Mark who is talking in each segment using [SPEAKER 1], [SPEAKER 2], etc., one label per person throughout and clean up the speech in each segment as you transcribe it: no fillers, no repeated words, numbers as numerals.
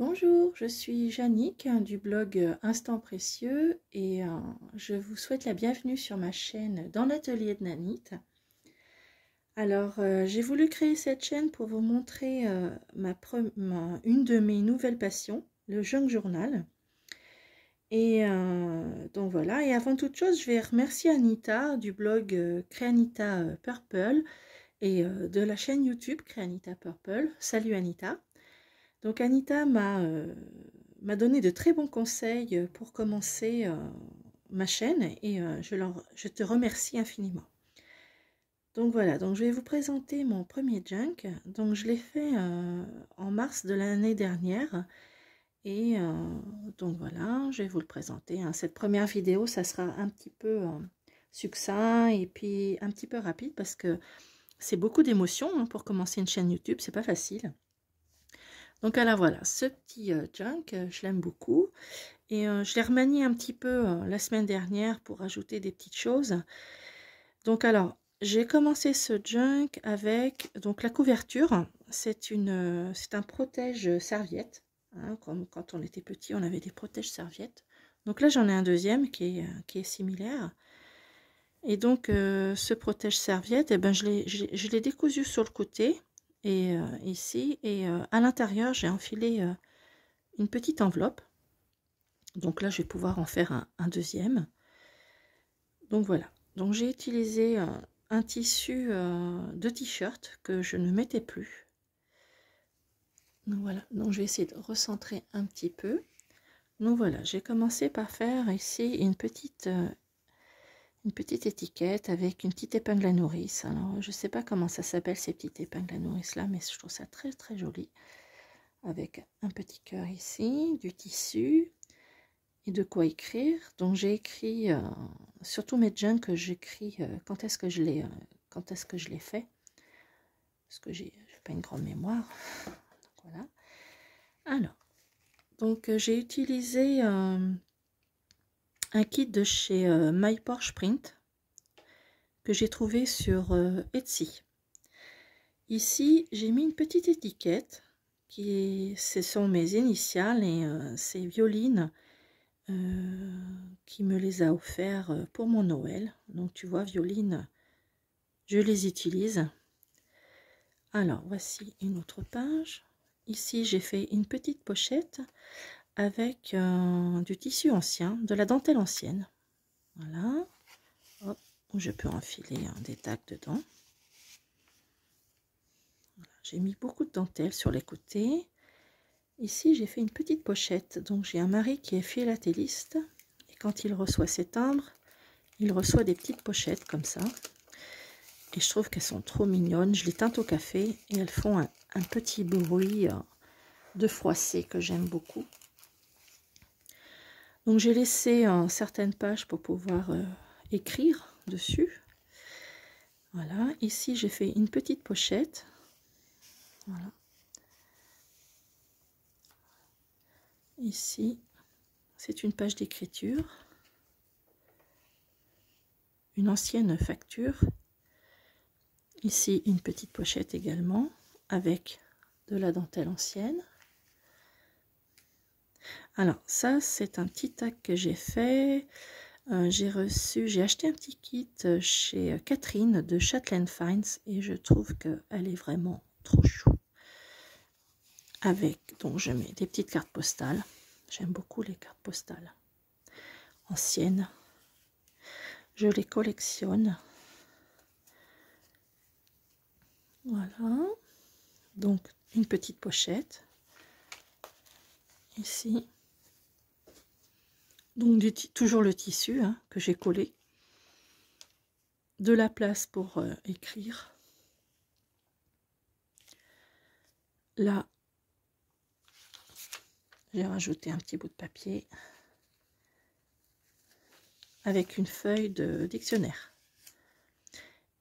[SPEAKER 1] Bonjour, je suis Jannick du blog Instant Précieux et je vous souhaite la bienvenue sur ma chaîne dans l'atelier de Nanit. Alors, j'ai voulu créer cette chaîne pour vous montrer une de mes nouvelles passions, le junk journal. Et donc voilà, et avant toute chose, je vais remercier Anita du blog Créanita Purple et de la chaîne YouTube Créanita Purple. Salut Anita! Donc Anita m'a donné de très bons conseils pour commencer ma chaîne et je te remercie infiniment. Donc voilà, donc je vais vous présenter mon premier junk. Donc je l'ai fait en mars de l'année dernière et donc voilà, je vais vous le présenter. Cette première vidéo, ça sera un petit peu succinct et puis un petit peu rapide parce que c'est beaucoup d'émotions pour commencer une chaîne YouTube, c'est pas facile. Donc alors voilà, ce petit junk, je l'aime beaucoup. Et je l'ai remanié un petit peu la semaine dernière pour ajouter des petites choses. Donc alors, j'ai commencé ce junk avec donc la couverture. C'est un protège serviette. Hein, comme quand on était petit, on avait des protèges serviettes. Donc là, j'en ai un deuxième qui est similaire. Et donc, ce protège serviette, eh ben, je l'ai décousu sur le côté. Et ici, et à l'intérieur, j'ai enfilé une petite enveloppe. Donc là, je vais pouvoir en faire un deuxième. Donc voilà. Donc j'ai utilisé un tissu de t-shirt que je ne mettais plus. Donc voilà. Donc je vais essayer de recentrer un petit peu. Donc voilà, j'ai commencé par faire ici une petite étiquette avec une petite épingle à nourrice. Alors je ne sais pas comment ça s'appelle ces petites épingles à nourrice là, mais je trouve ça très très joli. Avec un petit cœur ici, du tissu et de quoi écrire. Donc j'ai écrit sur tous mes junks que j'écris quand est-ce que je l'ai fait, parce que j'ai pas une grande mémoire. Donc, voilà. Alors donc j'ai utilisé un kit de chez My Porsche Print que j'ai trouvé sur Etsy. Ici j'ai mis une petite étiquette ce sont mes initiales et c'est Violine qui me les a offerts pour mon Noël. Donc tu vois, Violine, je les utilise. Alors voici une autre page. Ici j'ai fait une petite pochette avec du tissu ancien, de la dentelle ancienne. Voilà. Hop, je peux enfiler des tags dedans. Voilà. J'ai mis beaucoup de dentelle sur les côtés. Ici j'ai fait une petite pochette. Donc j'ai un mari qui est philatéliste. Et quand il reçoit ses timbres, il reçoit des petites pochettes comme ça. Et je trouve qu'elles sont trop mignonnes. Je les teinte au café et elles font un petit bruit de froissée que j'aime beaucoup. Donc j'ai laissé certaines pages pour pouvoir écrire dessus. Voilà, ici j'ai fait une petite pochette. Voilà. Ici, c'est une page d'écriture. Une ancienne facture. Ici, une petite pochette également avec de la dentelle ancienne. Alors, ça, c'est un petit tag que j'ai fait. J'ai acheté un petit kit chez Catherine de Chatelaine Finds et je trouve qu'elle est vraiment trop chou. Donc je mets des petites cartes postales. J'aime beaucoup les cartes postales anciennes. Je les collectionne. Voilà. Donc une petite pochette. Ici. Donc toujours le tissu que j'ai collé. De la place pour écrire. Là, j'ai rajouté un petit bout de papier avec une feuille de dictionnaire.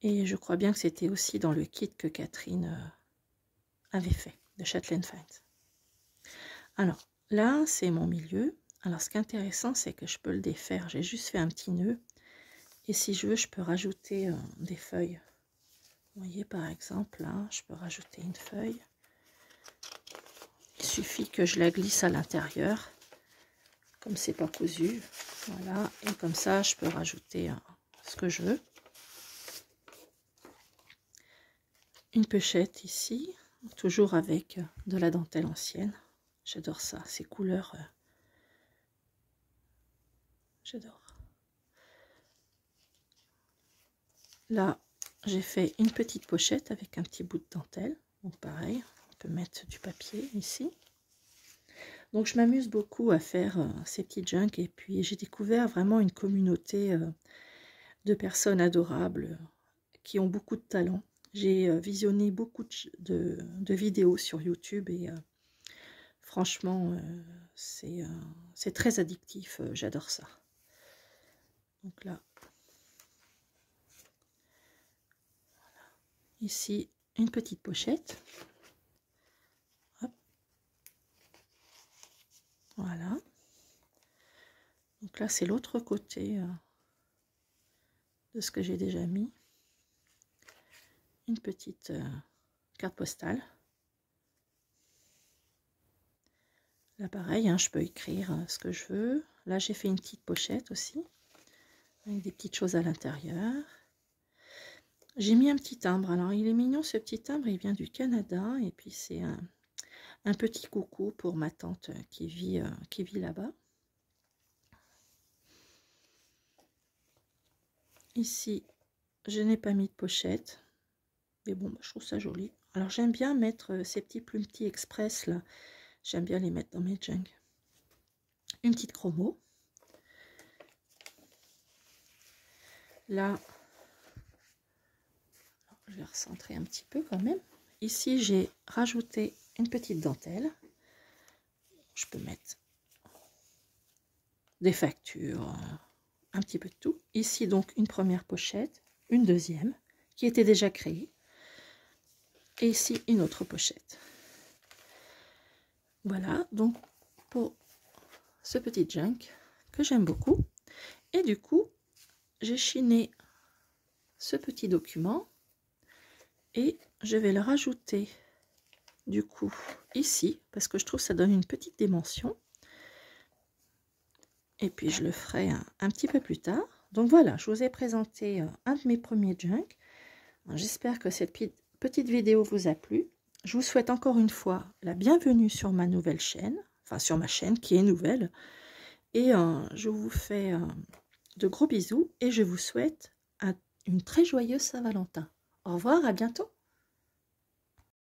[SPEAKER 1] Et je crois bien que c'était aussi dans le kit que Catherine avait fait, de Chatelaine Finds. Alors, là, c'est mon milieu. Alors, ce qui est intéressant, c'est que je peux le défaire. J'ai juste fait un petit nœud. Et si je veux, je peux rajouter des feuilles. Vous voyez, par exemple, là, je peux rajouter une feuille. Il suffit que je la glisse à l'intérieur, comme c'est pas cousu. Voilà, et comme ça, je peux rajouter ce que je veux. Une pochette ici, toujours avec de la dentelle ancienne. J'adore ça, ces couleurs. J'adore. Là, j'ai fait une petite pochette avec un petit bout de dentelle. Donc pareil, on peut mettre du papier ici. Donc je m'amuse beaucoup à faire ces petits junks. Et puis j'ai découvert vraiment une communauté de personnes adorables qui ont beaucoup de talent. J'ai visionné beaucoup de vidéos sur YouTube et franchement, c'est très addictif. J'adore ça. Donc là, ici, une petite pochette. Hop. Voilà. Donc là, c'est l'autre côté de ce que j'ai déjà mis. Une petite carte postale. Là, pareil, hein, je peux écrire ce que je veux. Là, j'ai fait une petite pochette aussi, avec des petites choses à l'intérieur. J'ai mis un petit timbre. Alors, il est mignon, ce petit timbre. Il vient du Canada. Et puis, c'est un petit coucou pour ma tante qui vit là-bas. Ici, je n'ai pas mis de pochette. Mais bon, je trouve ça joli. Alors, j'aime bien mettre ces petits plumetis express, là. J'aime bien les mettre dans mes junks. Une petite chromo. Là, je vais recentrer un petit peu quand même. Ici, j'ai rajouté une petite dentelle. Je peux mettre des factures, un petit peu de tout. Ici, donc, une première pochette, une deuxième, qui était déjà créée. Et ici, une autre pochette. Voilà, donc, pour ce petit junk que j'aime beaucoup. Et du coup, j'ai chiné ce petit document et je vais le rajouter du coup ici parce que je trouve que ça donne une petite dimension. Et puis je le ferai un petit peu plus tard. Donc voilà, je vous ai présenté un de mes premiers junks. J'espère que cette petite vidéo vous a plu. Je vous souhaite encore une fois la bienvenue sur ma nouvelle chaîne, enfin sur ma chaîne qui est nouvelle. Et je vous fais de gros bisous et je vous souhaite une très joyeuse Saint-Valentin. Au revoir, à bientôt.